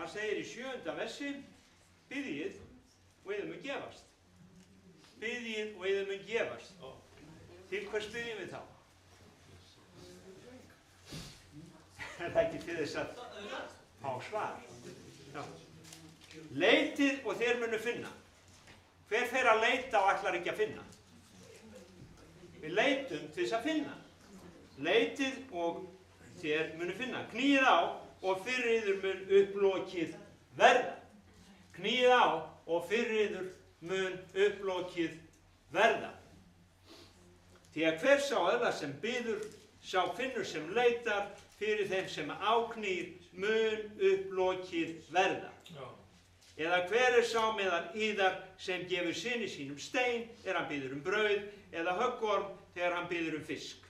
Það segir í 7. versi, biðjið og yður mun gefast. Biðjið og yður mun gefast. Til hvers biðjum við þá? Er það ekki til þess að fá svar? Já. Leitið og þér munu finna. Hver fer að leita og ætlar ekki að finna? Við leitum til þess að finna. Leitið og þér munu finna. Kníið á og fyrir yður mun upplokið verða. Kníið á og fyrir yður mun upplokið verða. Því að hver sá öðla sem biður, sá finnur sem leitar, fyrir þeim sem áknýr mun upplokið verða. Já. Eða hver sá meðal yðar sem gefur syni sínum stein, hann biður brauð, eða höggorm þegar hann biður fisk.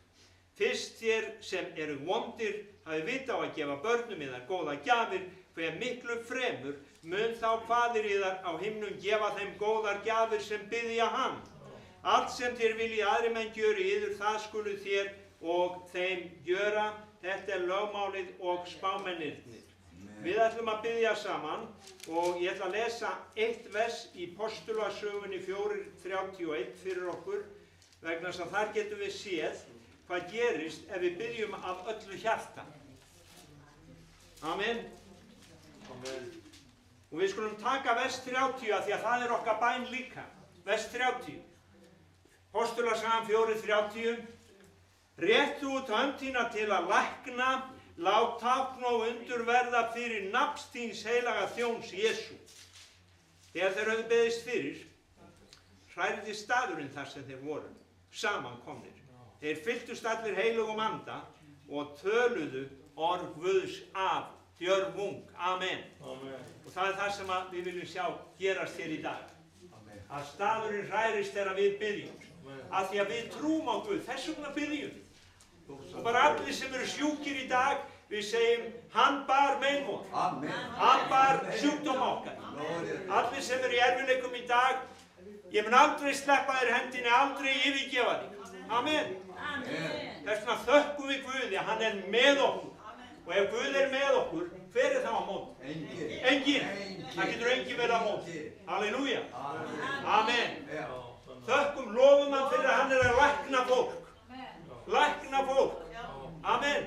Fyrst þér sem eru vondir, hafi vit á að gefa börnum yðar góða gjafir, hve miklu fremur mun þá faðir yðar á himnum gefa þeim góðar gjafir sem biðja hann. Allt sem þér viljið aðrir menn gjöri yður, það skulu þér og þeim gjöra. Þetta lögmálið og spámennirnir. Við ætlum að biðja saman og ég ætla að lesa eitt vers í Postulasögunni 4:31 fyrir okkur, vegna þess að þar getum við séð hvað gerist ef við biðjum af öllu hjarta. Amen. Amen. Og við skulum taka vers 30 af því að það er okkar bæn líka. Vers 30. Postulasagan 4:30. Réttu út hönd þína til að lækna, lát tákn og undur verða fyrir nafns þíns heilaga þjóns Jesú. Þegar þeir höfðu beðist fyrir, hrærðist staðurinn þar sem þeir voru, samankomnir. Þeir fylltust allir heilugum anda og töluðu orð Guðs af djörfung. Amen. Amen. Og það er það sem við viljum sjá gerast hér í dag. Amen. Að staðurinn hrærist þegar við biðjum. Af því að við trúum á Guð, þess vegna biðjum við. Og bara allir sem eru sjúkir í dag, við segjum, hann bar mein vor. Amen. Hann bar sjúkdóma okkar. Allir sem eru í erfiðleikum í dag, ég mun aldrei sleppa þér hendinni, aldrei yfirgefa þig. Amen. Amen. Þess vegna þökkum við Guði að hann er með okkur. Og ef Guð er með okkur, hver er þá á móti? Enginn. Enginn. Það getur enginn verið á móti. Halleluja. Amen. Þökkum, lofum hann fyrir að hann er að lækna fólk. Lækna fólk. Amen.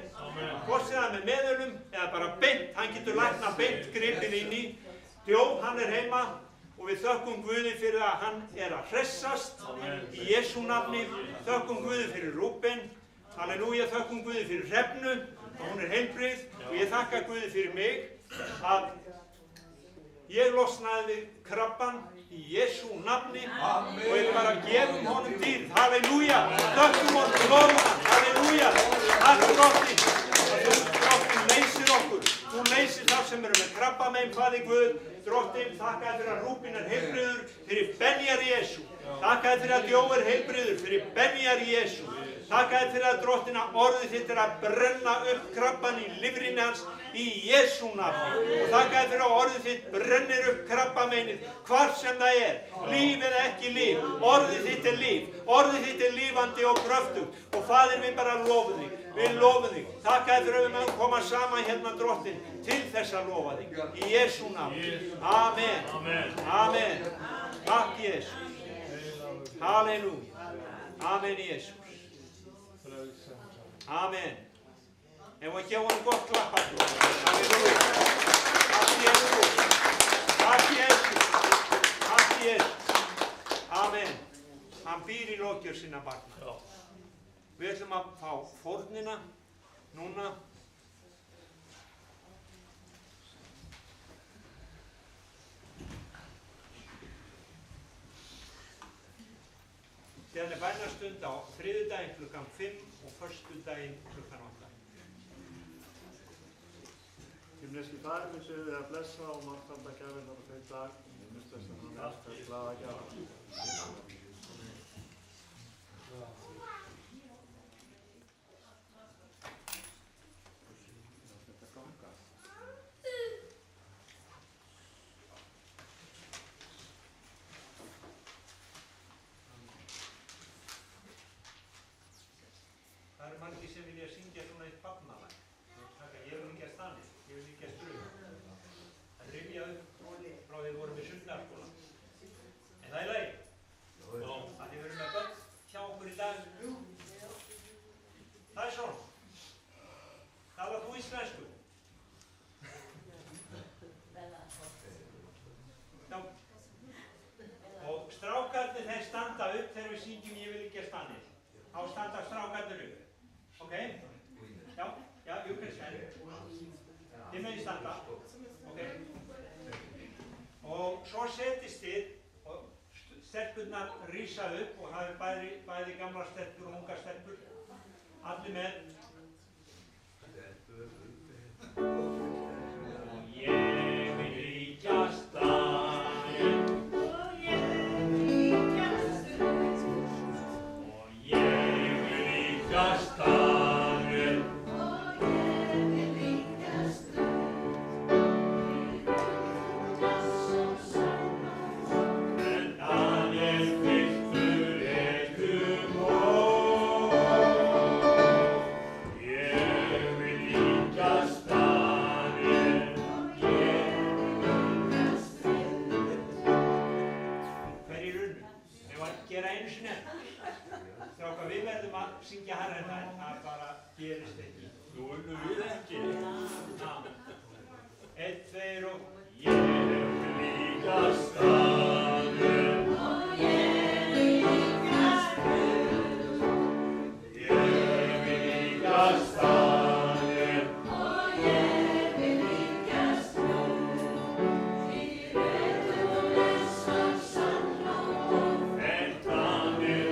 Hvort sem það með meðölum eða bara beint, hann getur lækna beint gripið inn í. Þjóð, hann er heima og við þökkum Guði fyrir að hann er að hressast í Jesú nafni. Þökkum Guði fyrir Rúben. Halleluja, þökkum Guði fyrir Hrefnu og hún er heilbrigð og ég þakka Guði fyrir mig að ég losnaði við krabbann í Jesú nafni. Amen. Og ég bara gefum honum dýrð. Halleluja. Þökkum honum, lofum hann. Halleluja. Takk drottinn. Drottinn leysir okkur. Þú leysir þá sem eru með krabbamein, Faðir Guð. Drottinn, þakkaði fyrir að Rúben er heilbrigður fyrir Benjar Jesú. Þakkaði fyrir að Jó er heilbrigður fyrir Benjar Jesú. Þakkaði fyrir að Drottinn að orðið þitt er að brenna upp krabbann í lifrinni hans í Jesú nafni. Og þakkaði fyrir að orðið þitt brennir upp krabbameinið hvar sem það er. Líf eða ekki líf. Orðið þitt er líf. Orðið þitt er lífandi og kröftugt. Og Faðir, við bara lofum þig. Við lofum þig. Þakkaði fyrir að við mögum koma saman hérna, Drottinn, til þess að lofa þig. Í Jesú nafni. Amen. Amen. Takk Jesús. Halleluja. Amen Jesús. Amen. En við gefa honum gott klapp. Halleluja. Takk Jesús. Takk Jesús. Takk Jesús. Amen. Hann býr í lokjör sinna barna. Við ætlum að fá fórnina núna. Síðan er bænastund á þriðjudaginn klukkan 5 og föstudaginn klukkan 8. Himneski Faðir, við séum þig að blessa og margfalda gjafirnar á þeim dag. Við mistum þess að hann elskar glaða gjafir. Það eru margir sem vilja syngja svona eitt barnalag. Ég vil ekki að stanni, ég vil ekki að struga. rifja upp frá því við vorum í Sundlagsskóla. En það er lagi. Og að þið verðum með börn hjá okkur í dag. Það er svona. Talar þú íslensku? Já. Og strákarnir þeir standa upp þegar við syngjum Ég vil ekki að stanni. Þá standa strákarnir upp. Ok? Já, you can stand. Þið megið standa. Ok? Og svo setjist þið og stelpurnar rísa upp og það er bæði gamla stelpur og unga stelpur. Allir með. Og ég vil líka stanni. Og ég vil líka stanni. Og ég vil líka stanni. Strákar, við verðum að syngja hærra en það bara gerist ekki. Nú unnum við ekki. Einn, tveir og ég vil líka stanni. Og ég vil líka stanni. Ég vil líka stanni. Og ég vil líka stanni. Því verður þessar sann og en þannig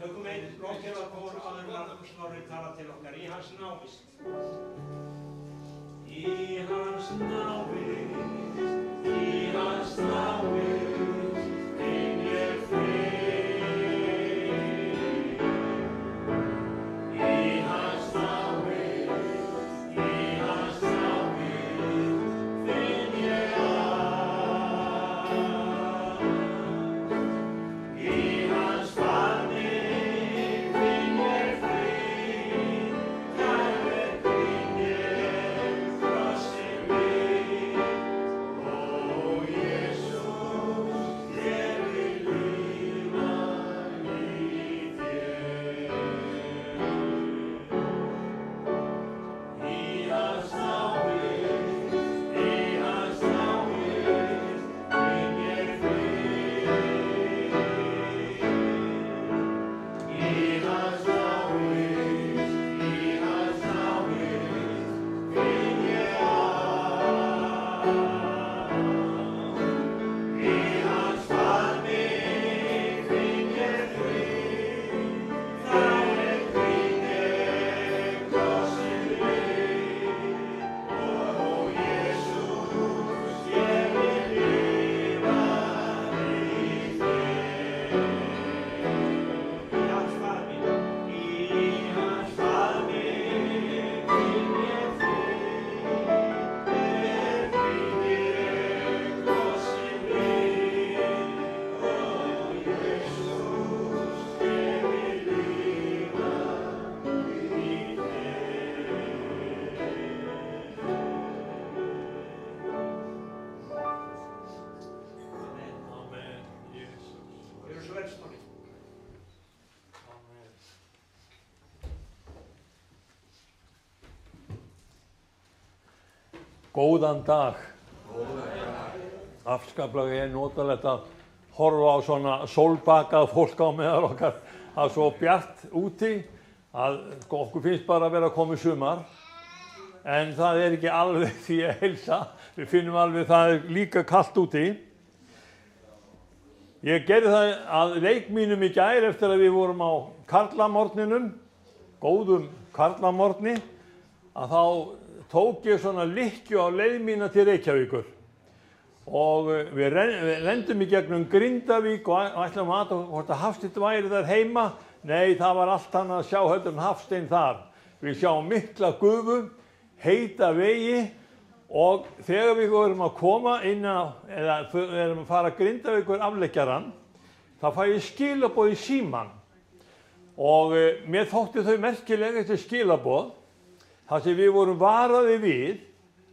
Tökum einn blókjörðarkór áður en Snorri talar til okkar í hans návist. Í hans návist, í hans návist, finn ég frið. Í hans návist, finn ég allt. Í hans faðmi Góðan dag. Afskaplega notalegt að horfa á svona sólbakað fólk á meðal okkar. Það er svo bjart úti að okkur finnst bara að vera að koma í sumar. En það er ekki alveg því að heilsa. Við finnum alveg það er líka kalt úti. Ég gerði það að leik mínum í gær eftir að við vorum á karlamorninum, góðum karlamorni, að þá tók ég svona lykkju á leið mína til Reykjavíkur. og við lendum í gegnum Grindavík og ætlum að hvort að Hafsteinn væri þar heima. Nei, það var allt annað að sjá heldur en Hafsteinn þar. Við sjáum mikla gufu, heita vegi og þegar við vorum að koma inn á, eða erum að fara Grindavíkur afleggjaran, þá fæ ég skilaboð í símann og mér þótti þau merkilega þessi skilaboð þar sem við vorum varaði við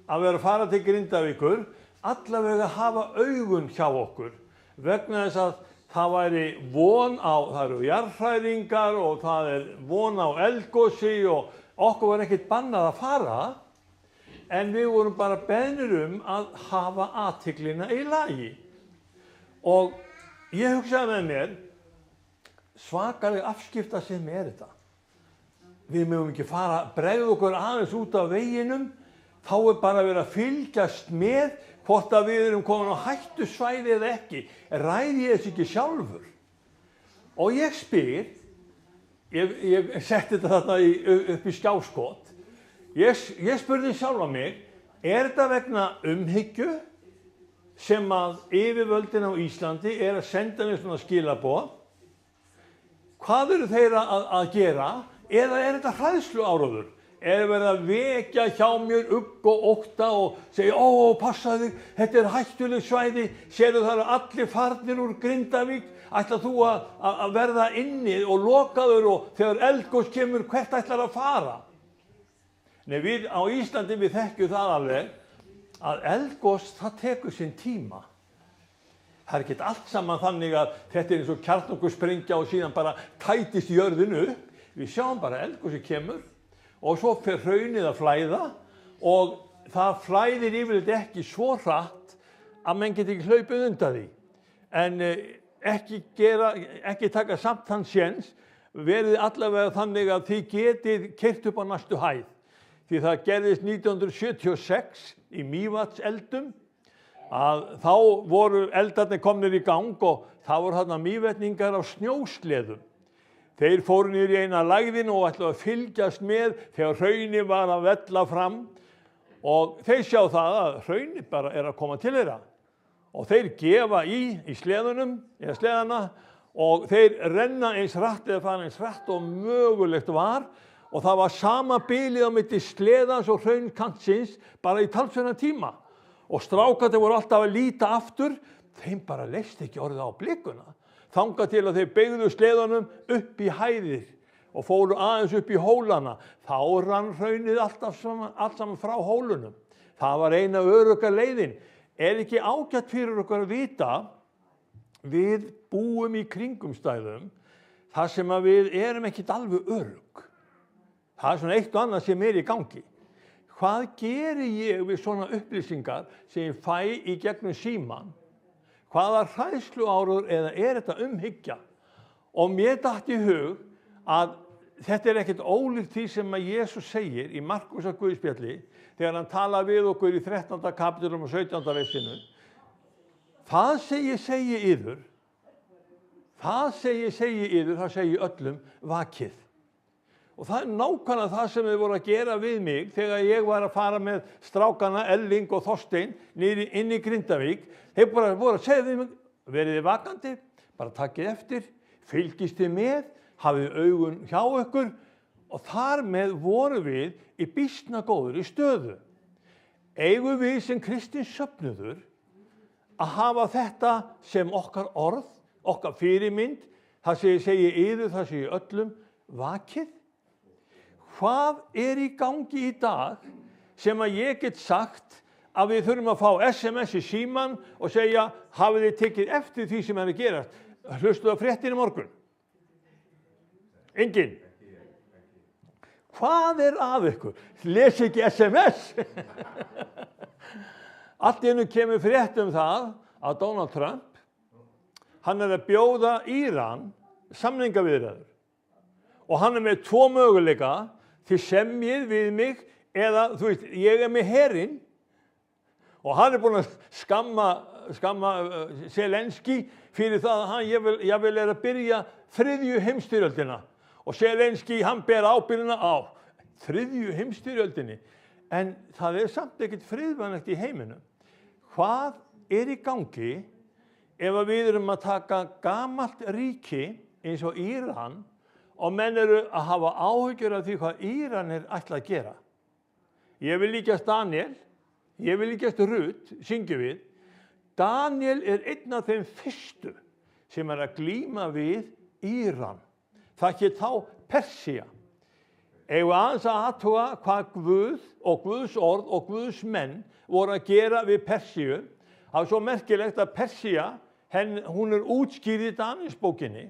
að vera að fara til Grindavíkur, allavega að hafa augun hjá okkur vegna þess að það væri von á, það eru jarðhræringar og það von á eldgosi og okkur var ekkert bannað að fara en við vorum bara beðnir að hafa athyglina í lagi. Og ég hugsaði með mér, svakalega afskiptasemi þetta. Við mögum ekki fara, bregða okkur aðeins út af veginum, þá bara verið að fylgjast með hvort að við erum komin á hættusvæði eða ekki, ræði ég þess ekki sjálfur. Og ég spyr, ég setti þetta þarna upp í skjáskot, ég spurði sjálfa mig, þetta vegna umhyggju sem að yfirvöldin á Íslandi að senda mér svona skilaboð? Hvað eru þeir að gera? Eða þetta hræðsluáróður? Verið að vekja hjá mér ugg og ótta og segja, passaðu þig, þetta hættuleg svæði, sérðu það allir farnir úr Grindavík, ætlar þú að verða inni og lokaður og þegar eldgos kemur, hvert ætlar að fara? Nei, við á Íslandi við þekkjum það alveg að eldgos, það tekur sinn tíma. Það ekki allt saman þannig að þetta eins og kjarnorkusprengja og síðan bara tætist jörðin upp. Við sjáum bara eldgosi kemur og svo fer hraunið að flæða og það flæðir yfirleitt ekki svo hratt að menn geti ekki hlaupið undan því. En ekki taka samt þann séns, verið allavega þannig að þið getið keyrt upp á næstu hæð. Því það gerðist 1976 í Mývatnseldum að þá voru eldarnir komnir í gang og það voru þarna mývetningar á snjósleðum. Þeir fóru niður í eina lægðin og ætluðu að fylgjast með þegar hraunið var að vella fram og þeir sjá það að hraunið bara að koma til þeirra. Og þeir gefa í sleðunum, eða sleðana og þeir renna eins hratt eða fara eins hratt og mögulegt var og það var sama bilið á milli sleðans og hraunkantsins bara í talsverðan tíma. Og strákarnir voru alltaf að líta aftur, þeim bara leist ekki orðið á blikuna. Þangað til að þeir beygðu sleðunum upp í hæðir og fóru aðeins upp í hólana. Þá rann hraunið allt saman frá hólunum. Það var eina örugga leiðin. Ekki ágætt fyrir okkur að vita, við búum í kringumstæðum þar sem að við erum ekkert alveg örugg. Það svona eitt og annað sem í gangi. Hvað geri ég við svona upplýsingar sem ég fæ í gegnum símann? Hvaða hræðsluáróður eða þetta umhyggja? Og mér datt í hug að þetta ekkert ólíkt því sem að Jesús segir í Markúsar Guðspjalli þegar hann talar við okkur í 13. kapítlum og 17. versinu. Það segi yður, það segi öllum vakið. Og það nákvæmlega það sem þið voru að gera við mig þegar ég var að fara með strákana Elling og Þorstein inn í Grindavík. Þeir bara voru að segja við mig, verið þið vakandi, bara takkið eftir, fylgist þið með, hafið augun hjá ykkur og þar með voru við í býsna góðri stöðu. Eigum við sem kristins söfnuður að hafa þetta sem okkar orð, okkar fyrirmynd, það sem ég segi yður, það segi öllum, vakið? Hvað í gangi í dag sem að ég get sagt að við þurfum að fá SMS í símann og segja, hafið þið tekið eftir því sem að gerast? Hlustuðu á fréttir í morgun? Enginn? Hvað að ykkur? Les ekki SMS? Allt í einu kemur frétt það að Donald Trump, hann að bjóða Íran samningaviðræður. Og hann með 2 möguleika, þið semjið við mig eða, þú veist, ég með herinn og hann búinn að skamma Zelenski fyrir það að hann jafnvel að byrja 3. heimsstyrjöldina og Zelenski, hann ber ábyrgðina á 3. heimsstyrjöldinni en það samt ekkert friðvænlegt í heiminum. Hvað í gangi ef að við erum að taka gamalt ríki eins og Íran og menn eru að hafa áhyggjur af því hvað Íranir ætla að gera. Ég vil líkjast Daniel, ég vil líkjast Rut, syngjum við. Daniel einn af þeim fyrstu sem að glíma við Íran. Það hét þá Persía. Eigum aðeins að athuga hvað Guð og Guðs orð og Guðs menn voru að gera við Persíu. Það er svo merkilegt að Persía, hún útskýrð í Danielsbókinni.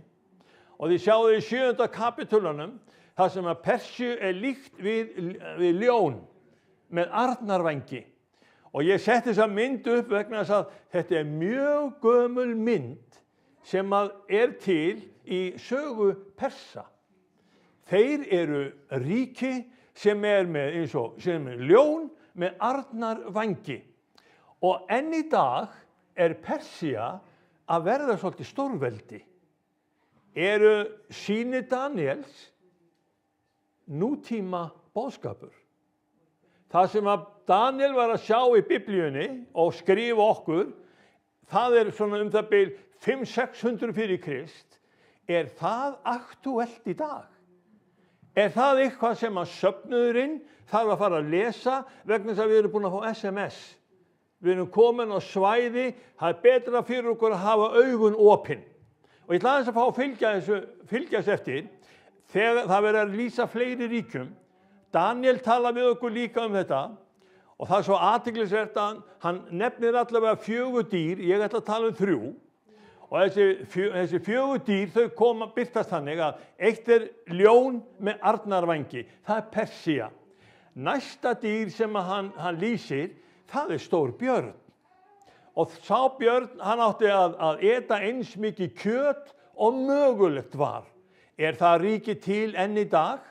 Og þið sjáðu í 7. kapítulunum, þar sem að Persíu líkt við ljón með arnarvængi. Og ég setti þessa mynd upp vegna þess að þetta mjög gömul mynd sem að til í sögu Persa. Þeir eru ríki sem með eins og sem ljón með arnarvængi. Og enn í dag Persía að verða svolítið stórveldi. Eru sýnir Daniels nútíma boðskapur. Það sem að Daniel var að sjá í Biblíunni og skrifa okkur, það svona það bil 500-600 fyrir Krist, það aktúelt í dag? Það eitthvað sem að söfnuðurinn þarf að fara að lesa vegna þess að við erum búin að fá SMS? Við erum komin á svæði, það betra fyrir okkur að hafa augun opin. Og ég ætla aðeins að fá að fylgjast eftir, þegar það verður að lýsa fleiri ríkjum. Daniel tala við okkur líka þetta, og það svo athyglisvert að hann nefnir allavega 4 dýr, ég ætla að tala 3. Og þessi 4 dýr, þau birtast þannig að eitt ljón með arnarvængi, það Persía. Næsta dýr sem hann lýsir, það stór björn. Og sá björn, hann átti að eta eins mikið kjöt og mögulegt var. Það ríki til enn í dag?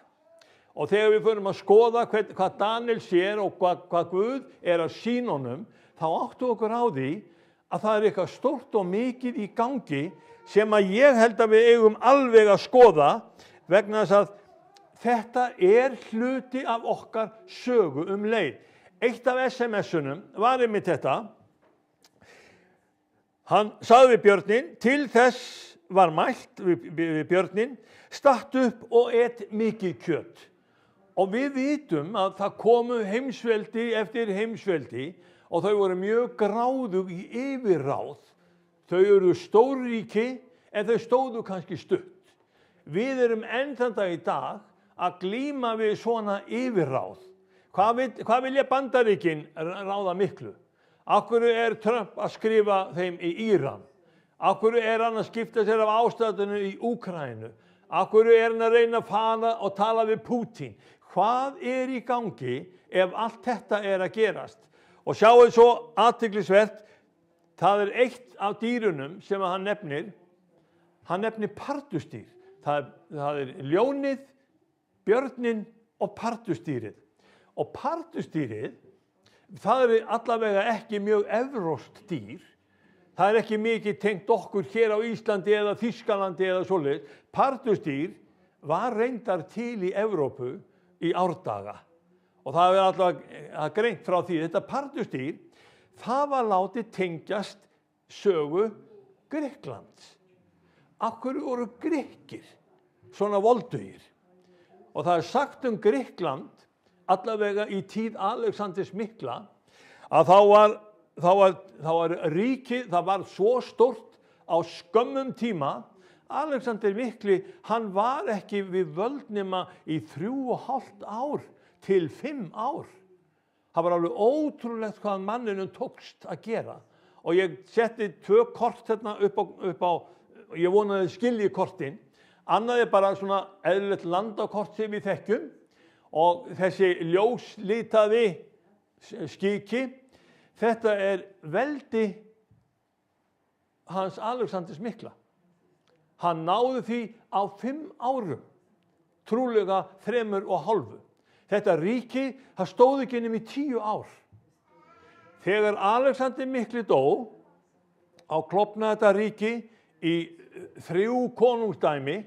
Og þegar við förum að skoða hvað Daniel sér og hvað Guð að sýna honum, þá áttu okkur á því að það eitthvað stórt og mikið í gangi sem að ég held að við eigum alveg að skoða vegna þess að þetta hluti af okkar sögu leið. Eitt af SMS-unum var einmitt þetta. Hann sagði við björninn, til þess var mælt við björninn, statt upp og mikið kjöt. Og við vitum að það komu heimsveldi eftir heimsveldi og þau voru mjög gráðug í yfirráð. Þau eru stórríki en þau stóðu kannski stutt. Við erum enn þann dag í dag að glíma við svona yfirráð. Hvað vilja Bandaríkin ráða miklu? Af hverju Trump að skrifa þeim í Íran? Af hverju hann að skipta sér af ástandinu í Úkraínu? Af hverju hann að reyna að fara og tala við Pútín? Hvað í gangi ef allt þetta að gerast? Og sjáu svo athyglisvert, það eitt af dýrunum sem hann nefnir pardusdýr. Það ljónið, björninn og pardusdýrið. Og pardusdýrið, það allavega ekki mjög evrópskt dýr. Það ekki mikið tengt okkur hér á Íslandi eða Þýskalandi eða svoleiðis. Pardusdýr var reyndar til í Evrópu í árdaga. Og það alltaf greint frá því. Þetta pardusdýr, það var látið tengjast sögu Grikklands. Af hverju voru Grikkir svona voldugir? Og það sagt Grikkland, allavega í tíð Alexanders mikla, að þá var ríkið, það var svo stórt á skömmum tíma. Alexander mikli, hann var ekki við völd nema í 3,5 ár til 5 ár. Það var alveg ótrúlegt hvað manninum tókst að gera. Og ég setti 2 kort hérna upp á, ég vonaði skilji kortin. Annað bara svona eðlilegt landakort sem við þekkjum. Og þessi ljóslitaði skiki, þetta veldi hans Alexanders mikla. Hann náði því á 5 árum, trúlega 3,5. Þetta ríki, það stóð ekki nema í 10 ár. Þegar Alexander mikli dó, klofnaði þetta ríki í 3 konungsdæmi,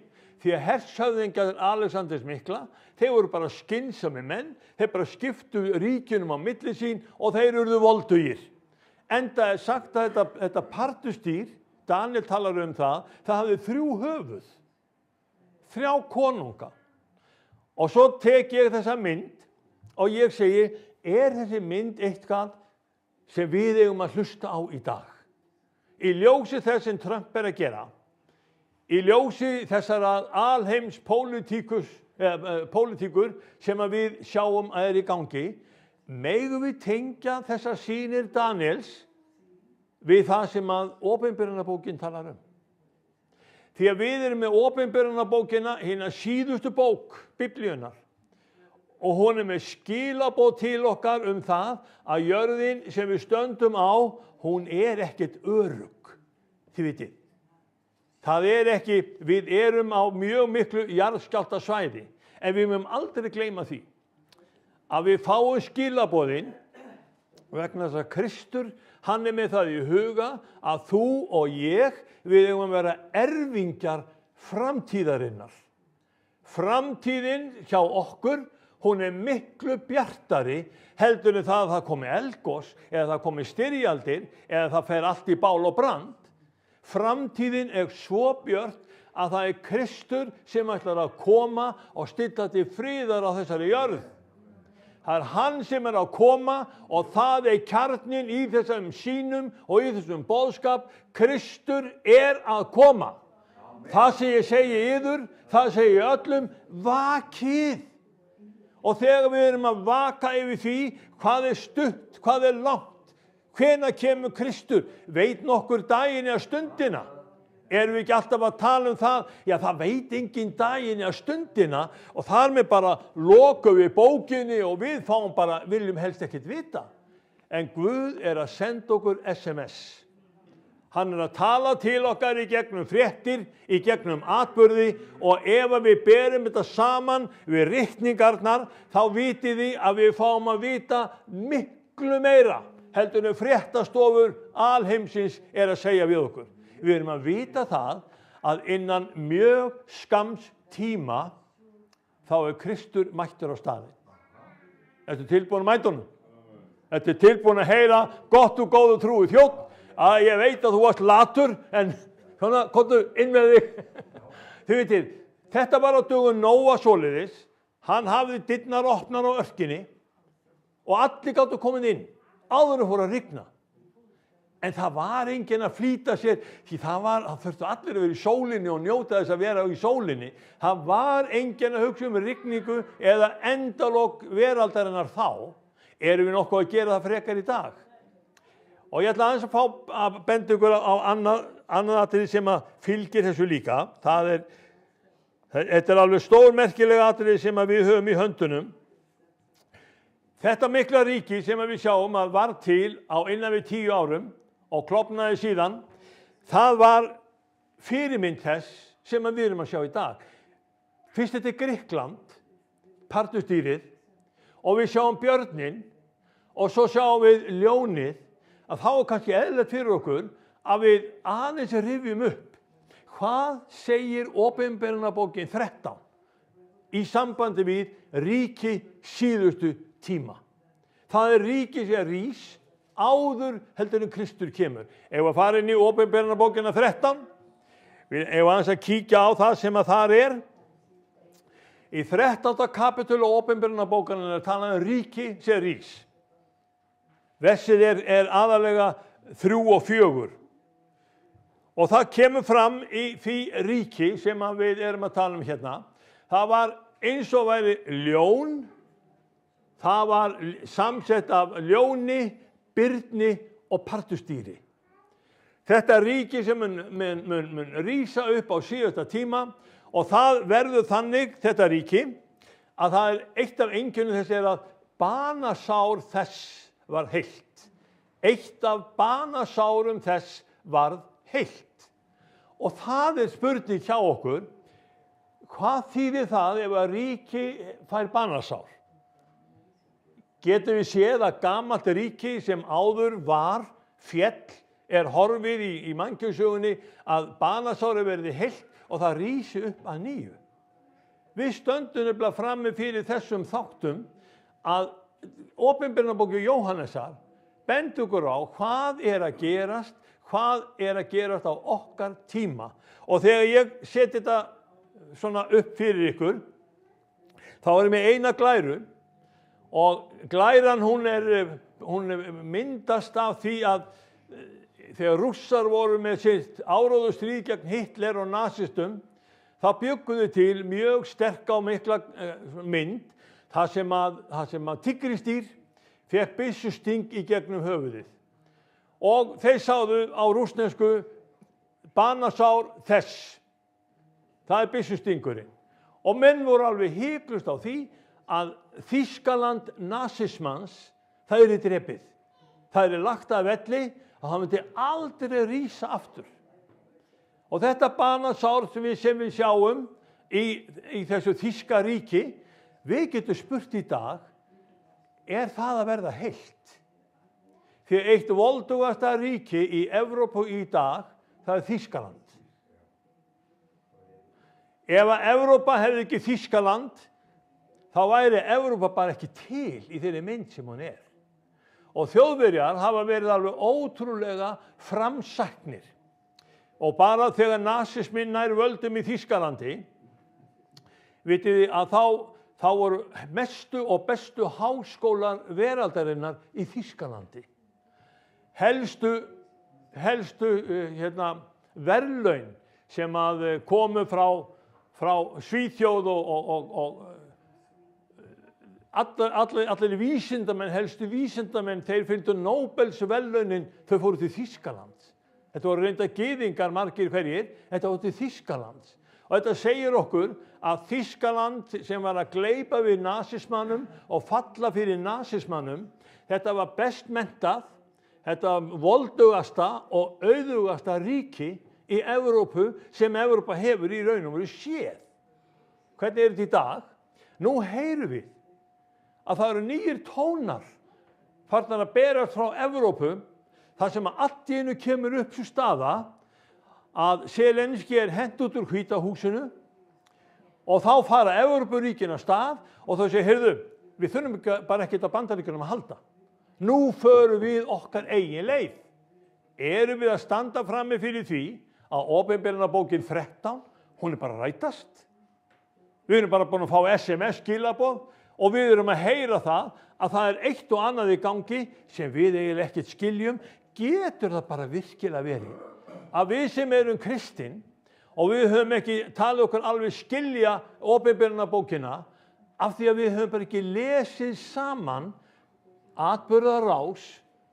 því að hershöfðingjar Alexanders mikla, þeir voru bara skynsami menn, þeir bara skiptu ríkjunum á milli sín og þeir urðu voldugir. enda sagt að þetta partustýr, Daniel talar það hafði 3 höfuð, 3 konunga. Og svo tek ég þessa mynd og ég segi, þessi mynd eitthvað sem við eigum að hlusta á í dag? Í ljósi þess sem Trump að gera, í ljósi þessara alheims pólitíkur sem að við sjáum að í gangi, megum við tengja þessar sýnir Daniels við það sem að Opinberunarbókin talar Því að við erum með Opinberunarbókina, hina síðustu bók Biblíunnar, og hún með skilaboð til okkar það að jörðin sem við stöndum á, hún ekkert örugg, þið vitið. Það ekki, við erum á mjög miklu jarðskjálftasvæði, en við mögum aldrei gleyma því að við fáum skilaboðin vegna þess að Kristur, hann með það í huga að þú og ég, við eigum að vera erfingjar framtíðarinnar. Framtíðin hjá okkur, hún miklu bjartari heldur en það að það komi eldgos, eða það komi styrjaldir, eða það fer allt í bál og brand. Framtíðin svo björt að það Kristur sem ætlar að koma og stilla til friðar á þessari jörð. Það hann sem að koma og það kjarnin í þessum sýnum og í þessum boðskap. Kristur að koma. Það sem ég segi yður, það segi ég öllum, vakið. Og þegar við erum að vaka yfir því hvað stutt, hvað langt, hvenær kemur Kristur, veit nokkur daginn eða stundina? Erum við ekki alltaf að tala það? Já, það veit engin daginn eða stundina og þar með bara lokum við bókinni og við fáum bara, viljum helst ekkert vita. En Guð að senda okkur SMS. Hann að tala til okkar í gegnum fréttir, í gegnum atburði og ef við berum þetta saman við ritningarnar, þá vitið þið að við fáum að vita miklu meira heldur en fréttastofur alheimsins að segja við okkur. Við erum að vita það að innan mjög skamms tíma þá Kristur mættur á staðinn. Ertu tilbúin að mæta honum? Ertu tilbúin að heyra gott og góðu trúi þjónn? Að ég veit að þú varst latur, en komdu inn með þig. Þið vitið, þetta var á dögum Nóa svoleiðis, hann hafði dyrnar opnar á örkinni og allir gátu komin inn, áður fór að rigna. En það var enginn að flýta sér, því það þurftu allir að vera í sólinni og njóta þess að vera í sólinni. Það var enginn að hugsa rigningu eða endalok veraldarinnar þá. Erum við nokkuð að gera það frekar í dag? Og ég ætla aðeins að fá að benda ykkur á annað atriði sem að fylgir þessu líka. Þetta alveg stórmerkilega atriði sem að við höfum í höndunum. Þetta mikla ríki sem að við sjáum að var til á innan við 10 árum og klofnaði síðan, það var fyrirmynd þess sem að við erum að sjá í dag. Fyrst þetta Grikkland, partustýrið, og við sjáum björninn og svo sjáum við ljónið, að þá kannski eðlilegt fyrir okkur að við aðeins rifjum upp. Hvað segir Opinberunarbókin 13 í sambandi við ríki síðustu tíma? Það ríki sem rís áður heldur en Kristur kemur. Ef að fara inn í Opinberunarbókina 13, ef aðeins að kíkja á það sem að þar í 13. kapitúli Opinberunarbókina talað ríki sem rís. Versið aðalega 3 og 4. Og það kemur fram í því ríki sem við erum að tala hérna. Það var eins og væri ljón, það var samsett af ljóni, birni og partustýri. Þetta ríki sem mun rísa upp á síðasta tíma og það verður þannig, þetta ríki, að það eitt af einkennum þess að banasár þess var heilt. Eitt af banasárum þess varð heilt. Og það spurning hjá okkur, hvað þýðir það ef að ríki fær banasár? Getum við séð að gamalt ríki sem áður var féll horfið í mannkynssögunni að banasári verði heilt og það rísi upp að nýju. Við stöndum nefnilega frammi fyrir þessum þáttum að Opinberunarbók Jóhannesar benda okkur á hvað að gerast á okkar tíma. Og þegar ég seti þetta svona upp fyrir ykkur, þá ég með eina glæru, og glæran hún myndast af því að þegar Rússar voru með sitt áróðurstríð gegn Hitler og nasistum, þá bjugguðu til mjög sterka og mikla mynd, þar sem að tígrisdýr fékk byssusting í gegnum höfuðið. Og þeir sáðu á rússnesku banasár þess. Það byssustingurinn. Og menn voru alveg hiklaust á því að Þýskaland nasismans, það yrði drepið. Það yrði lagt að velli að það myndi aldrei rísa aftur. Og þetta banasár sem við sjáum í þessu þýska ríki, við getum spurt í dag, það að verða heilt? Því eitt voldugasta ríki í Evrópu í dag, það Þýskaland. Ef að Evrópa hefði ekki Þýskaland, þá væri Evrópa bara ekki til í þeirri mynd sem hún er. Og Þjóðverjar hafa verið alveg ótrúlega framsæknir. Og bara þegar nasisminn nær völdum í Þýskalandi, vitið þið að þá voru mestu og bestu háskólar veraldarinnar í Þýskalandi. Helstu verðlaun sem að komu frá Svíþjóð og allir vísindamenn, helstu vísindamenn, þeir fylgdu Nóbelsverðlaunin, þau fóru til Þýskalands. Þetta voru reynda gyðingar margir hverjir, þetta voru til Þýskalands. Og þetta segir okkur að Þýskaland sem var að gleypa við nasismannum og falla fyrir nasismannum, þetta var best mentað, þetta voldugasta og auðugasta ríki í Evrópu sem Evrópa hefur í raun og veru séð. Hvernig þetta í dag? Nú heyrum við að það eru nýjir tónar farnar að berast frá Evrópu, þar sem að allt í einu kemur upp svo staða að Zelenski hent út úr Hvíta húsinu og þá fara Evrópuríkin af stað og þau segja, heyrðu, við þurfum bara ekkert að Bandaríkjunum að halda. Nú förum við okkar eigin leið. Erum við að standa frammi fyrir því að opinberunarbókin 13, hún bara rætast? Við erum bara búin að fá SMS-skilaboð og við erum að heyra að það eitt og annað í gangi sem við eiginlega ekkert skiljum. Getur það bara virkilega verið að við sem erum kristin og við höfum ekki talið okkur alveg skilja opinberunarbókina af því að við höfum bara ekki lesið saman atburðarás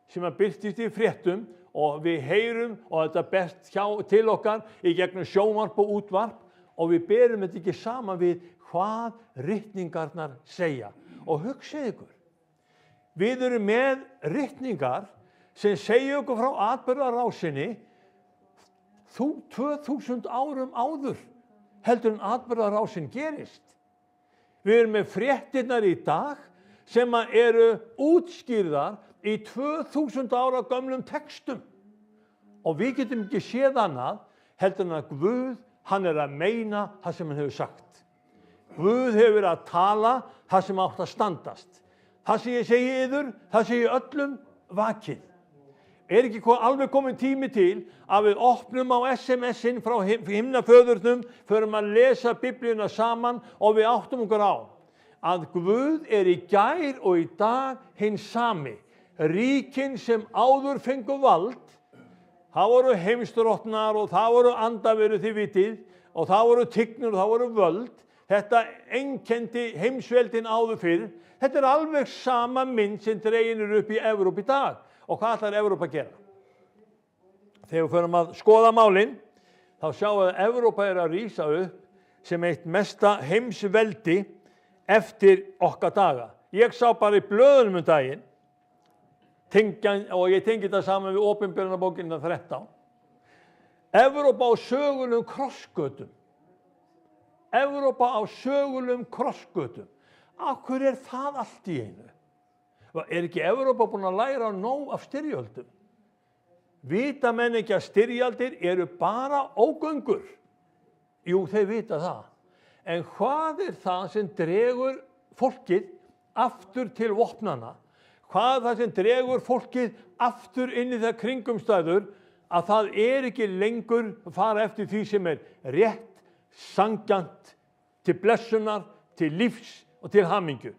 sem að birtist í fréttum og við heyrum og þetta berst til okkar í gegnum sjónvarp og útvarp og við berum þetta ekki saman við hvað ritningarnar segja. Og hugsið ykkur, við erum með ritningar sem segja okkur frá atburðarásinni 2000 árum áður heldur en atburðarásin gerist. Við erum með fréttirnar í dag sem eru útskýrðar í 2000 ára gömlum textum. Og við getum ekki séð annað heldur en að Guð, hann að meina það sem hann hefur sagt. Guð hefur verið að tala það sem átt að standast. Það sem ég segi yður, það segi öllum vakið. Ekki alveg komin tími til að við opnum á SMS-in frá himnaföðurnum, förum að lesa Biblíuna saman og við áttum okkur á að Guð í gær og í dag hinn sami. Ríkin sem áður fengu vald, það voru heimsdrottnar og það voru andaverur þið vitið og það voru tignur og það voru völd. Þetta einkenndi heimsveldin áður fyrr. Þetta alveg sama mynd sem dregin upp í Evrópu í dag. Og hvað ætlar Evrópa að gera? Þegar við förum að skoða málin, þá sjáum við að Evrópa að rísa upp sem eitt mesta heimsveldi eftir okkar daga. Ég sá bara í blöðunum daginn, og ég tengi þetta saman við opinberunarbókina 13. Evrópa á sögulegum krossgötum. Evrópa á sögulegum krossgötum. Af hverju það allt í einu? Ekki Evrópa búin að læra nóg af styrjöldum? Vita menn ekki að styrjaldir eru bara ógöngur? Jú, þeir vita það. En hvað það sem dregur fólkið aftur til vopnana? Hvað er það sem dregur fólkið aftur inn í það kringumstæður að það ekki lengur fara eftir því sem rétt, sanngjarnt, til blessunar, til lífs og til hamingju.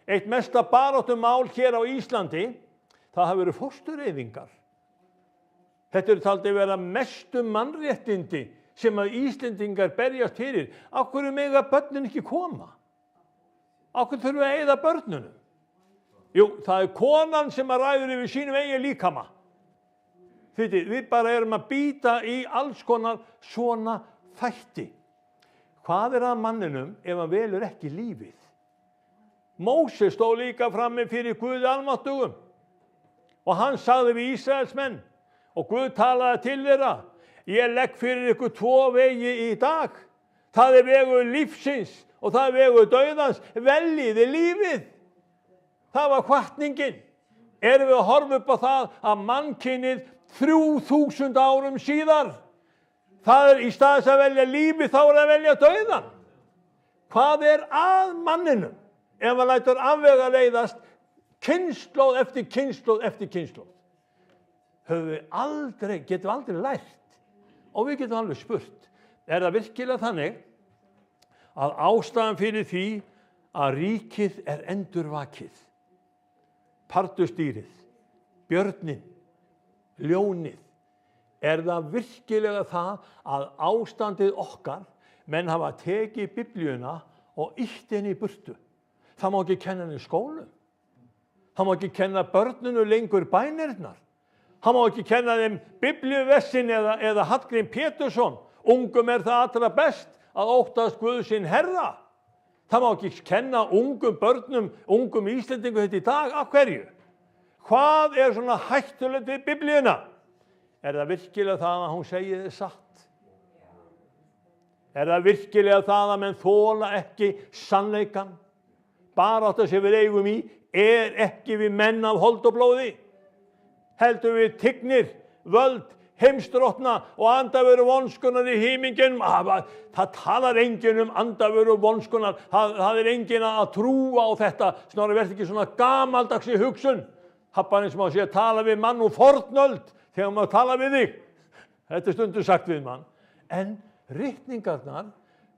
Eitt mesta baráttumál hér á Íslandi, það hafa verið fóstureyðingar. Þetta taldi vera mestu mannréttindi sem að Íslendingar berjast fyrir. Af hverju mega börnin ekki koma? Af hverju þurfum við að eyða börnunum? Jú, það konan sem að ræður yfir sínum eigin líkama. Við bara erum að býta í alls konar svona þætti. Hvað að manninum ef hann velur ekki lífið? Móses stóð líka frammi fyrir Guði almáttugum og hann sagði við Ísraelsmenn og Guð talaði til þeirra: ég legg fyrir ykkur 2 vegi í dag. Það vegur lífsins og það vegur dauðans. Veljiði lífið. Það var hvatningin. Erum við að horfa upp á það að mannkynið 3000 árum síðar, það í staðis að velja lífið, þá að velja dauðan. Hvað að manninum ef hann lætur afvegaleiðast kynslóð eftir kynslóð eftir kynslóð? Getum við aldrei lært. Og við getum alveg spurt, það virkilega þannig að ástæðan fyrir því að ríkið endurvakið, pardustýrið, björninn, ljónið, það virkilega það að ástandið okkar, menn hafa tekið Biblíuna og ýtt henni í burtu? Það má ekki kenna henni í skólum. Það má ekki kenna börnunu lengur bænirnar. Það má ekki kenna þeim Biblíuvessin eða Hallgrím Pétursson. Ungum það allra best að óttast Guð sinn Herra. Það má ekki kenna ungum börnum, ungum Íslendingum þetta í dag. Af hverju? Hvað svona hættulegt við Biblíuna? Það virkilega það að hún segir þið satt? Það virkilega það að menn þola ekki sannleikann? Barátta sem við eigum í ekki við menn af hold og blóði. Heldur við tignir, völd, heimsdrottna og andaveru vonskunar í híminginum. Það talar enginn andaveru vonskunar. Það enginn að trúa á þetta. Snorri, verð ekki svona gamaldags í hugsun. Happarinn sem á að tala við mann úr fornöld þegar maður tala við þig. Þetta stundum sagt við mann. En ritningarnar,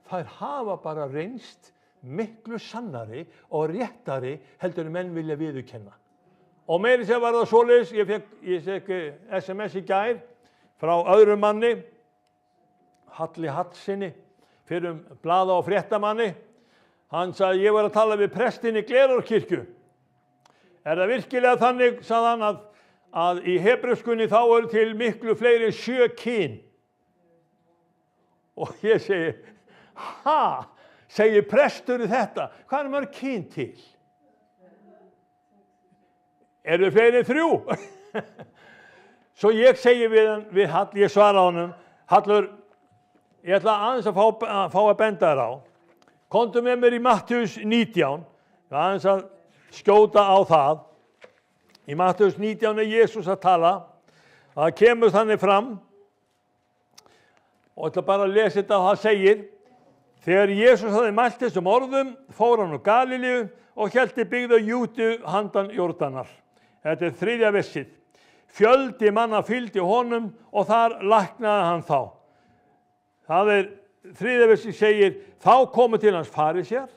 þær hafa bara reynst miklu sannari og réttari heldur en menn vilja viðurkenna. Og meiri sem var það svoleiðis, ég fékk SMS í gær frá öðrum manni, Halli Hallsinni, fyrrum blaða- og fréttamanni. Hann sagði: ég var að tala við prestinn í Glerárkirkju. Það virkilega þannig, sagði hann, að í hebreuskunni þá til miklu fleiri en 7 kyn. Og ég segi: segir prestur þetta? Hvað mörg kyn til? Þau fleiri en 3? Svo ég segi við Hall, ég svara honum: Hallur, ég ætla aðeins að fá að benda þér á. Komdu með mér í Mattheus 19, aðeins að skjóta á það. Í Mattheus 19 Jesús að tala. Það kemur þannig fram, og ég ætla bara að lesa þetta, og það segir: þegar Jesús hafði mælt þessum orðum, fór hann úr Galilíu og hélt til byggða Júdeu handan Jórdanar. Þetta 3. versið. Fjöldi manna fylgdi honum og þar læknaði hann þá. Það 3. versið segir: þá komu til hans farisjar,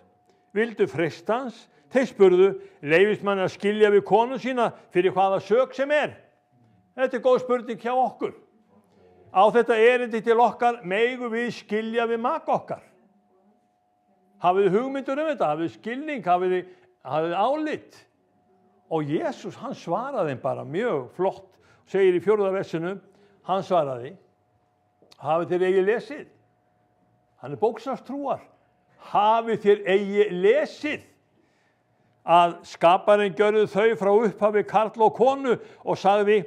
vildu freista hans. Þeir spurðu: leyfist manni að skilja við konu sína fyrir hvaða sök sem Þetta góð spurning hjá okkur. Á þetta erindi til okkar: megum við skilja við maka okkar? Hafið hugmyndur þetta? Hafið skilning? Hafið álit? Og Jesús, hann svaraði þeim bara mjög flott. Segir í 4. versinu, hann svaraði: hafið þér eigi lesið? Hann bókstafstrúar. Hafið þér eigi lesið að skaparinn gjörðu þau frá upphafi karl og konu, og sagði,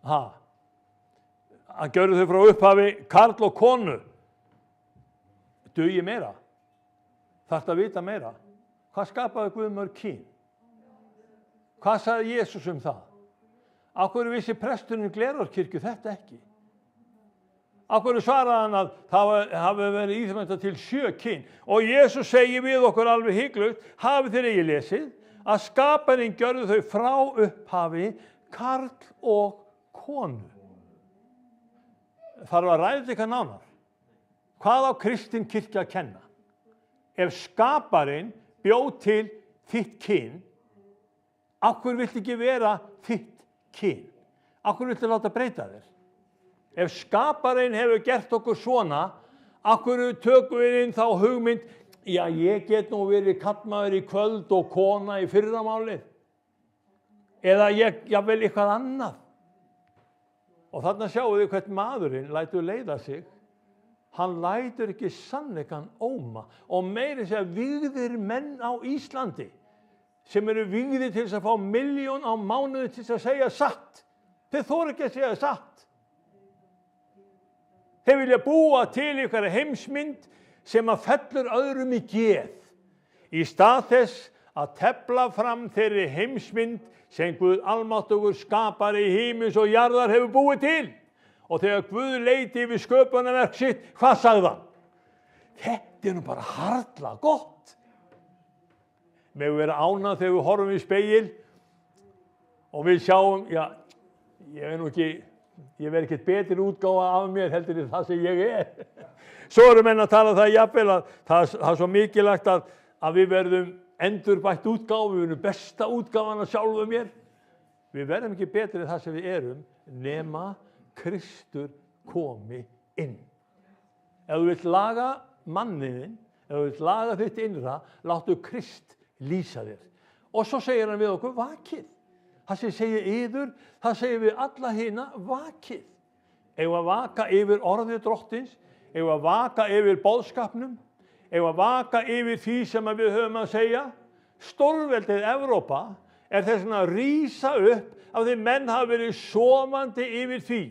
hann gjörðu þau frá upphafi karl og konu. Dugi meira? Þarftu að vita meira? Hvað skapaði Guð mörg kyn? Hvað sagði Jesús það? Af hverju vissi presturinn í Glerárkirkju þetta ekki? Af hverju svaraði hann að það hafi verið íþmænta til 7 kyn? Og Jesús segir við okkur alveg hygglust: hafið þér eigi lesið að skaparinn gjörði þau frá upphafi, karl og konu. Þarf að ræða þetta nánar. Hvað á kristin kirkja að kenna? Ef skaparinn bjó til þitt kyn, af hverju viltu ekki vera þitt kyn? Af hverju viltu láta breyta þér? Ef skaparinn hefur gert okkur svona, af hverju tökum við inn þá hugmynd, já, ég get nú verið karlmaður í kvöld og kona í fyrramálið. Eða jafnvel eitthvað annað. Og þarna sjáum við hvert maðurinn lætur leiða sig. Hann lætur ekki sannleikann óma. Og meira segja vígðir menn á Íslandi sem eru vígðir til þess að fá 1 milljón á mánuði til þess að segja satt. Þeir þora ekki að segja satt. Þeir vilja búa til ykkur heimsmynd sem að fellur öðrum í geð. Í stað þess að tefla fram þeirri heimsmynd sem Guð almáttugur skapari himins og jarðar hefur búið til. Og þegar Guð leiti yfir sköpunarverk sitt, hvað sagði hann? Þetta nú bara harla gott. Megum vera ánað þegar við horfum í spegil og við sjáum, já, ég verð ekkert betri útgáfa af mér heldur en það sem ég er. Svo eru menn að tala það jafnvel að það er svo mikilvægt að við verðum endurbætt útgáfa, við verðum besta útgáfan að sjálfu mér. Við verðum ekki betri en það sem við erum nema Kristur komi inn. Ef þú vilt laga manniðinn, ef þú vilt laga þitt innra, láttu Krist lýsa þér. Og svo segir hann við okkur, vakið. Það sem segir yður, það segir við alla hina, vakið. Eigum að vaka yfir orðið drottins, eigum að vaka yfir boðskapnum, eigum að vaka yfir því sem við höfum að segja. Stórveldið Evrópa er þess að rísa upp af því menn hafa verið sofandi yfir því.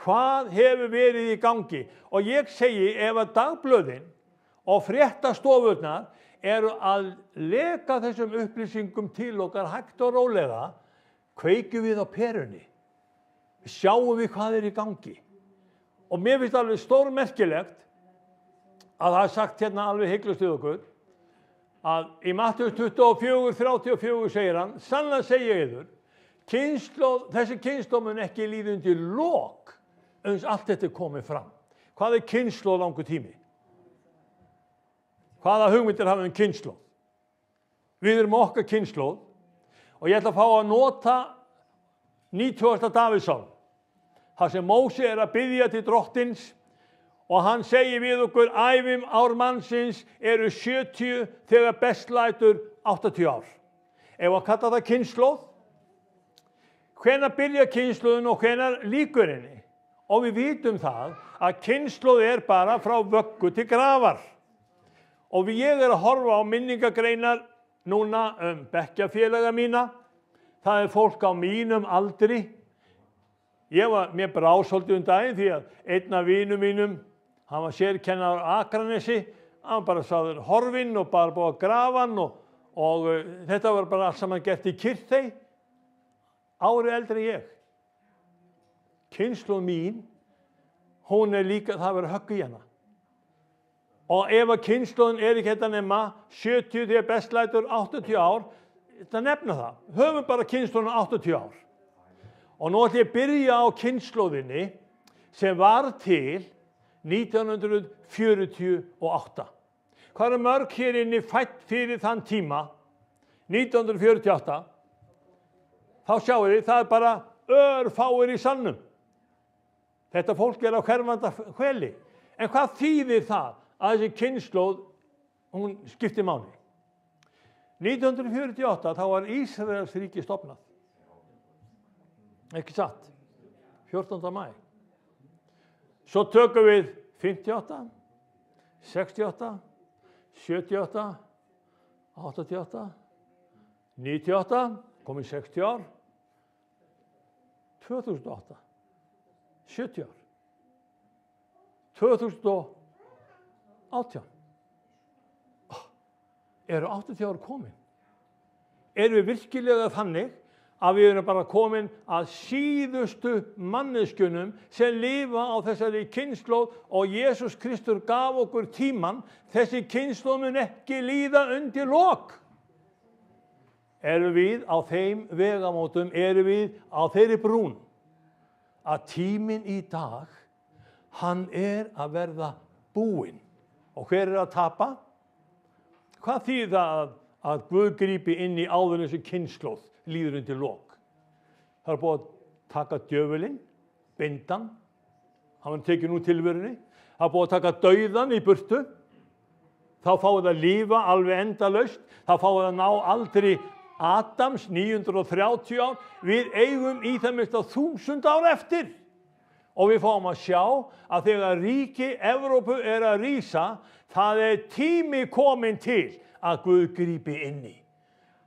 Hvað hefur verið í gangi? Og ég segi, ef að dagblöðin og fréttastofurnar eru að leka þessum upplýsingum til okkar hægt og rólega, kveikjum við á perunni. Sjáum við hvað er í gangi. Og mér finnst alveg stórmerkilegt að það er sagt hérna alveg hygglust við okkur, að í Mattheus 24:34 segir hann, sannlega segi ég yður, þessi kynslóð mun ekki líða undir lok, uns allt þetta er komið fram. Hvað er kynslóð langur tími? Hvaða hugmyndir hafa kynslóð? Við erum okkar kynslóð og ég ætla að fá að nota 90. Davíðsálm. Það sem Mósi er að biðja til drottins og hann segir við okkur, ævim ár mannsins eru 70 þegar best lætur 80 ár. Ef að kalla það kynslóð, hvenær byrja kynslóðin og hvenær lýkur henni? Og við vitum það að kynslóð er bara frá vöggu til grafar. Og ég er að horfa á minningagreinar núna bekkjarfélaga mína. Það er fólk á mínum aldri. Mér brá svolítið daginn því að einn af vinum mínum, hann var sérkennar á Akranesi, hann var bara sagður horfinn og bara búið að grafa hann og þetta var bara allt saman gert í Kyrþey, ári eldri en ég. Kynslóð mín, hún er líka, það verður högg í hana. Og ef að kynslóðin er ekki þetta nema 70 þegar best lætur 80 ár, þetta nefna það. Höfum bara kynslóðin 80 ár. Og nú ætlum ég að byrja á kynslóðinni sem var til 1948. Hvað eru mörg hér inni fædd fyrir þann tíma, 1948? Þá sjáum við, það er bara örfáir í salnum. Þetta fólk er á hverfanda hveli. En hvað þýðir það að þessi kynslóð, hún skiptir máli? 1948 þá var Ísraels ríki stofnað. Ekki satt? 14. maí. Svo tökum við 58, 68, 78, 88, 98, komið 60 ár, 2008, 70 ár, 2018. Eru 80 ár komin? Erum við virkilega þannig að við erum bara komin að síðustu manneskjunum sem lifa á þessari kynslóð og Jesús Kristur gaf okkur tíman, þessi kynslóð mun ekki líða undir lok. erum við á þeim vegamótum, erum við á þeirri brún, að tíminn í dag, hann að verða búinn. Og hver að tapa? Hvað þýðir það að Guð grípi inn í áður þessu kynslóð líður undir lok? Það búið að taka djöfulinn, bindan, hann var tekinn úr tilverunni. Það búið að taka dauðan í burtu. Þá fáið það lífa alveg endalaust. Þá fáið það ná aldrei Adams 930 ár. Við eigum í það minnst 1000 ár eftir. Og við fáum að sjá að þegar ríki Evrópu að rísa, það tími kominn til að Guð grípi inn í.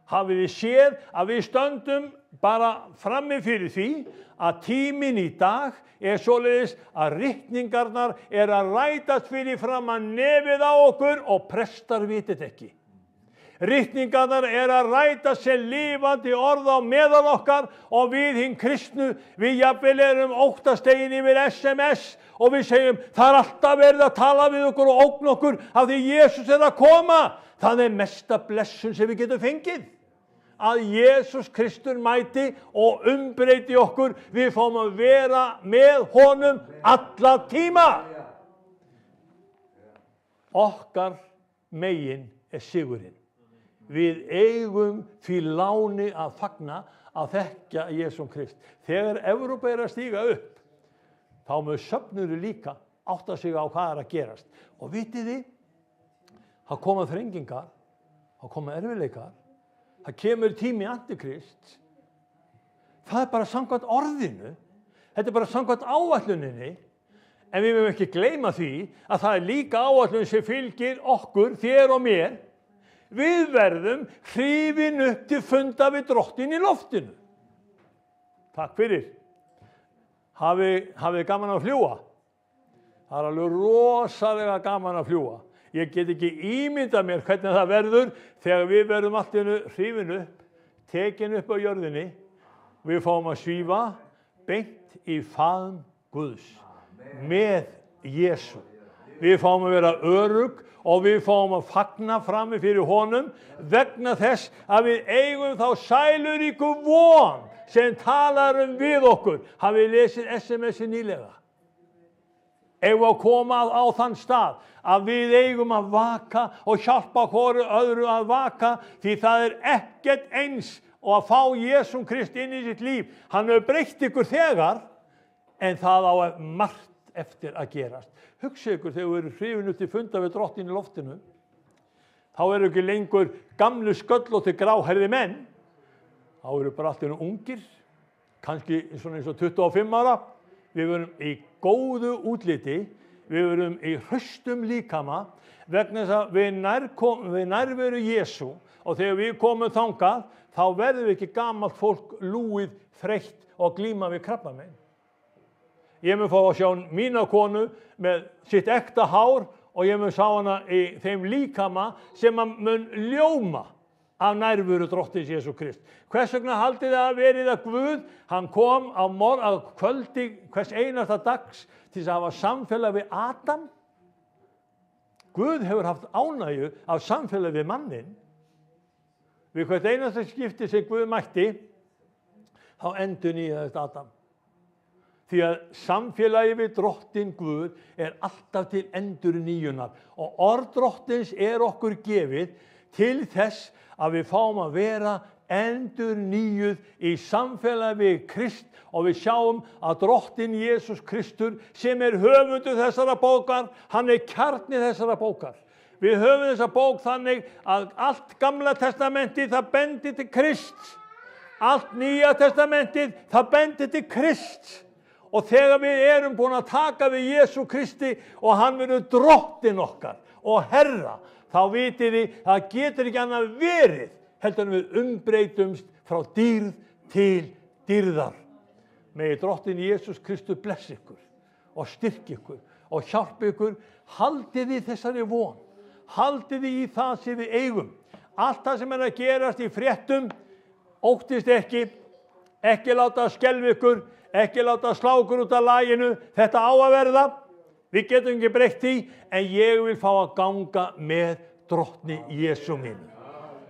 Hafið þið séð að við stöndum bara frammi fyrir því að tíminn í dag svoleiðis að ritningarnar að rætast fyrir framan nefið á okkur og prestar vitið ekki. Ritningarnar að rætast sem lifandi orð á meðal okkar og við hinn kristnu, við jafnvel erum óttastegin yfir SMS og við segjum það alltaf verið að tala við okkur og ógn okkur af því Jesús að koma. Það mesta blessun sem við getum fengið. Að Jesús Kristur mæti og umbreyti okkur, við fáum að vera með honum alla tíma. Okkar megin sigurinn. Við eigum því láni að fagna að þekkja Jesús Krist. Þegar Evrópa að stíga upp, þá með söfnuru líka átta sig á hvað að gerast. Og vitið þið, það koma þrengingar, það koma erfiðleikar, það kemur tími antikrist. Það bara samkvæmt orðinu, þetta bara samkvæmt áætluninni, en við mögum ekki gleyma því að það líka áætlun sem fylgir okkur, þér og mér. Við verðum hrifin upp til funda við Drottinn í loftinu. Takk fyrir. Hafið gaman að fljúga? Það alveg rosalega gaman að fljúga. Ég get ekki ímyndað mér hvernig það verður þegar við verðum allt í einu hrifin upp, tekin upp á jörðinni. Við fáum að svífa beint í faðm Guðs með Jesú. Við fáum að vera örugg og við fáum að fagna frammi fyrir honum vegna þess að við eigum þá sæluríku von sem talar við okkur. Hafið lesið SMS-i nýlega? Eigum að koma á þann stað að við eigum að vaka og hjálpa hvoru öðru að vaka því það ekkert eins og að fá Jesús Krist inn í sitt líf. Hann hefur breytt ykkur þegar en það á margt eftir að gerast. Hugsið ykkur þegar við erum hrifin upp til funda við Drottinn í loftinu. Þá eru ekki lengur gamlu sköllóttir gráhærði menn. Þá eru bara allt í einu ungir, kannski svona eins og 25 ára. Við verum í góðu útliti, við verum í hraustum líkama vegna þess að við nærveru Jesú og þegar við komum þangað þá verðum við ekki gamalt fólk lúið, þreytt og glíma við krabbamein. Ég mun fá að sjá mína konu með sitt ekta hár og ég mun sjá hana í þeim líkama sem mun ljóma af nærveru Drottins Jesú Krist. Hvers vegna haldið það að verið að Guð, hann kom á kvöldi hvers einasta dags til að hafa samfélag við Adam? Guð hefur haft ánægju af samfélag við mannin. Við hvert einasta skipti sem Guð mætti, þá endurnýjaðist Adam. Því að samfélagi við Drottinn Guð alltaf til endurnýjunar og orð Drottins okkur gefið til þess að við fáum að vera endurnýjuð í samfélagi við Krist og við sjáum að Drottinn Jesús Kristur sem höfundur þessara bókar, hann kjarni þessara bókar. Við höfum þessa bók þannig að allt gamla testamentið það bendir til Krist. Allt nýja testamentið það bendir til Krist. Og þegar við erum búin að taka við Jesú Kristi og hann verður Drottinn okkar og Herra, þá vitið þið, það getur ekki annað verið heldur en við umbreytumst frá dýrð til dýrðar. Megi Drottinn Jesús Kristur blessa ykkur og styrkja ykkur og hjálpa ykkur. Haldið í þessari von. Haldið í það sem við eigum. Allt það sem að gerast í fréttum, óttist ekki láta skelfa ykkur, ekki láta slá ykkur út af laginu. Þetta á að verða. Við getum ekki breytt því, en ég vil fá að ganga með Drottni Jesú mínu.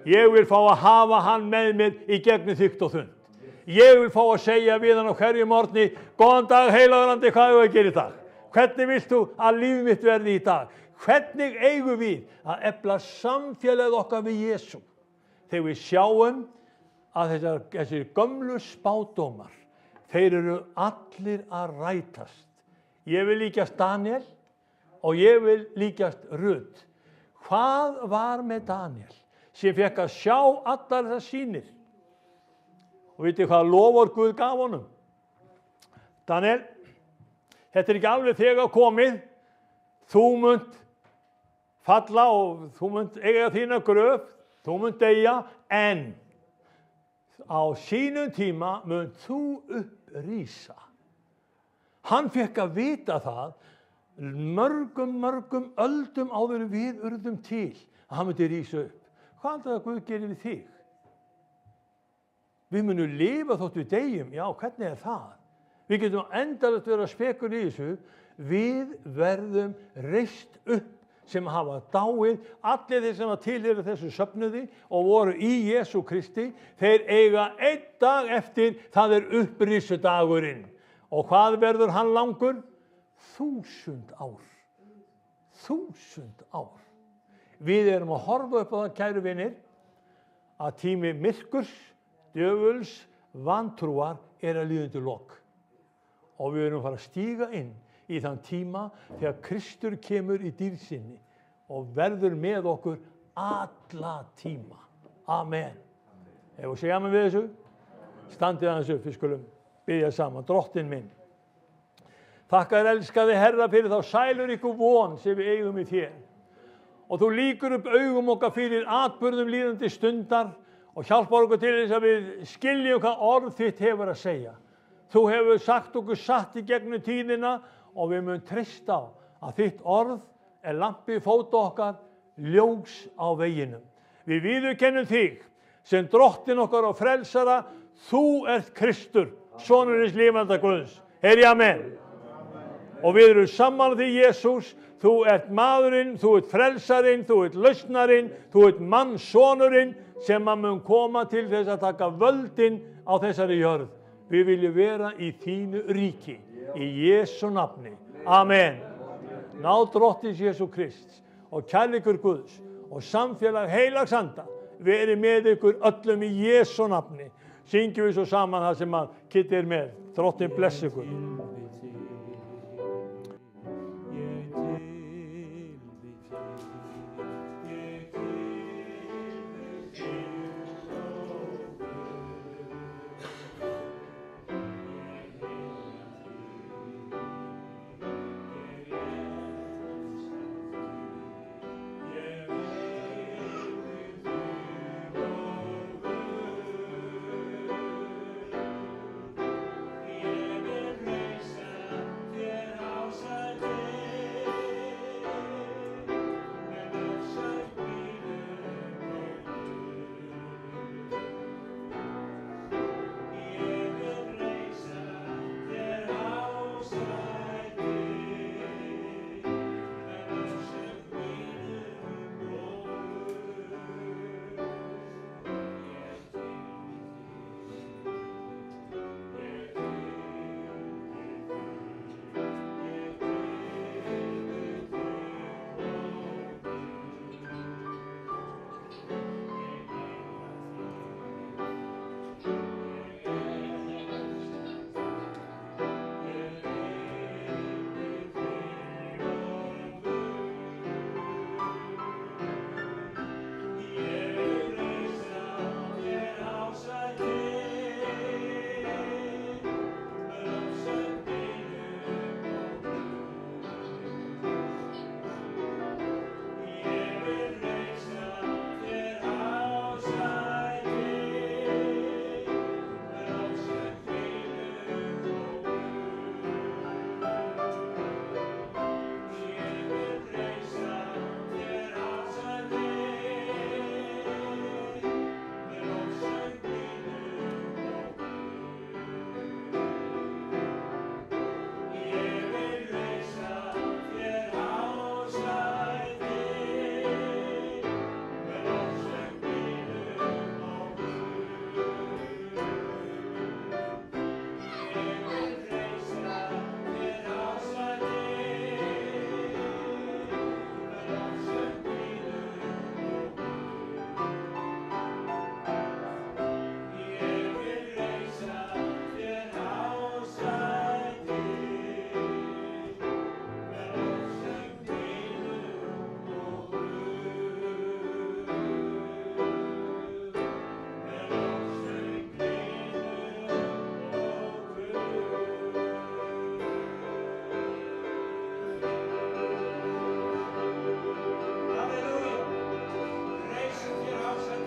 Ég vil fá að hafa hann með mér í gegnum þykkt og þund. Ég vil fá að segja við hann á hverju morgni, góðan dag heilagur andi, hvað hefur að gera í dag? Hvernig vilt þú að líf mitt verði í dag? Hvernig eigum við að efla samfélagið okkar við Jesú? Þegar við sjáum að þessir gömlu spádómar, þeir eru allir að rætast. Ég vil líkjast Daniel og ég vil líkjast Rut. Hvað var með Daniel sem fekk að sjá allar þessar sýnir? Og vitið hvað loford Guð gaf honum? Daniel, þetta ekki alveg þegar komið. Þú munt falla og þú munt eiga þína gröf, þú munt deyja, en á sínum tíma munt þú upprísa. Hann fekk að vita það mörgum öldum áður við urðum til að hann myndi rísa upp. Hvað er það að Guð gerir við þig? Við munum lifa þótt við deyjum. Já, hvernig er það? Við getum endalaust verið að spekula í þessu. Við verðum reist upp sem hafa dáið. Allir þeir sem tilheyra þessu söfnuði og voru í Jesú Kristi, þeir eiga einn dag eftir, það er upprisudagurinn. Og hvað verður hann langur? 1000 ár. 1000 ár. Við erum að horfa upp á það, kæru vinir, að tími myrkurs, djöfuls, vantrúar er að líða undir lok. Og við erum að fara að stíga inn í þann tíma þegar Kristur kemur í dýrð sinni og verður með okkur alla tíma. Amen. Ef við segja með þessu, standið aðeins upp, við skulum biðja saman. Drottinn minn, þakka þér elskaði Herra fyrir þá sælur ykkur von sem við eigum í þér. Og þú líkur upp augum okkar fyrir atburðum líðandi stundar og hjálpar okkur til þess að við skiljum hvað orð þitt hefur að segja. Þú hefur sagt okkur satt í gegnum tíðina og við munum treysta á að þitt orð er lampi í fóta okkar, ljós á veginum. Við viðurkennum þig sem drottinn okkar og frelsara, þú ert Kristur, sonur hins lifanda Guðs. Heyri, amen. Og við erum saman því Jesús, þú ert maðurinn, þú ert frelsarinn, þú ert lausnarinn, þú ert mannssonurinn sem að mun koma til þess að taka völdin á þessari jörð. Við viljum vera í þínu ríki, í Jesú nafni. Amen. Náð drottins Jesú Krist og kærleikur Guðs og samfélag heilags anda veri með ykkur öllum í Jesú nafni. Syngjum við svo saman það sem að Kitty er með. Drottinn bless ykkur.